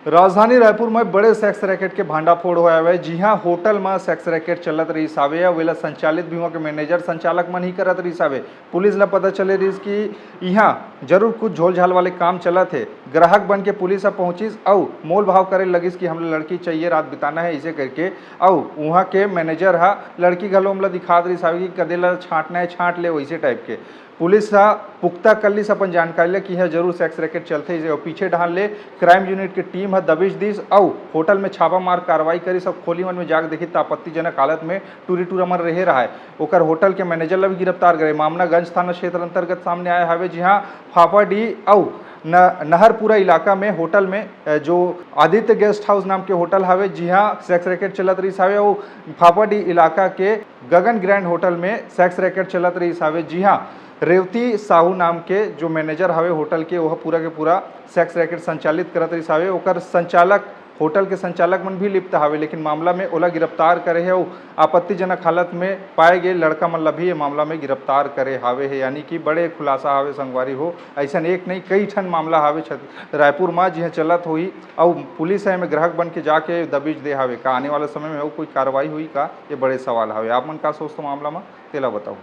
राजधानी रायपुर में बड़े सेक्स रैकेट के भांडाफोड़ होया है। जी हाँ, होटल में सेक्स रैकेट चलत रही सावे या वेला संचालित भी वहाँ के मैनेजर संचालक मन ही करत रही सावे। पुलिस ला पता चले रही कि यहाँ जरूर कुछ झोल झाल वाले काम चलत है। ग्राहक बन के पुलिस अब पहुंचिस और मोल भाव करे लगिस कि हम लड़की चाहिए, रात बिताना है इसे करके। और वहाँ के मैनेजर हा लड़की घलो हमला दिखा रही सावे कि कदेला छांटना है छांट ले, वैसे टाइप के। पुलिस हा पुख्ता कर ली अपन जानकारी ले कि यह जरूर सेक्स रैकेट चलते इसे और पीछे ढाल ले क्राइम यूनिट की टीम है दबिश दिस और होटल में छापा मार कार्रवाई करी। सब खोली मन में जाग देखी तो आपत्तिजनक हालत में टूरी टूरा मन रहे रहा है। ओकर होटल के मैनेजर ला भी गिरफ्तार करे। मामला गंज थाना क्षेत्र अंतर्गत सामने आया है। जी हाँ, फाफाडी और नहरपुरा इलाका में होटल में जो आदित्य गेस्ट हाउस नाम के होटल हवे, जी हाँ, सेक्स रैकेट चलत रही सावे। और फाफाडी इलाका के गगन ग्रैंड होटल में सेक्स रैकेट चलत रही सावे। जी हाँ, रेवती साहू नाम के जो मैनेजर हवे होटल के, वह पूरा के पूरा सेक्स रैकेट संचालित करत रही सावे। ओकर संचालक, होटल के संचालक मन भी लिप्त हवे, लेकिन मामला में ओला गिरफ्तार करे है और आपत्तिजनक हालत में पाए गए लड़का मन ला भी ये मामला में गिरफ्तार करे हावे है। यानी कि बड़े खुलासा हावे संगवारी हो। ऐसा एक नहीं कई ठन मामला हावे रायपुर में जिह चलत हुई और पुलिस है में ग्राहक बन के जाके दबिश दे हावे। का आने वाले समय में कोई कार्रवाई हुई का, ये बड़े सवाल हावे। आप मन का सोचते मामला में तेला बताओ।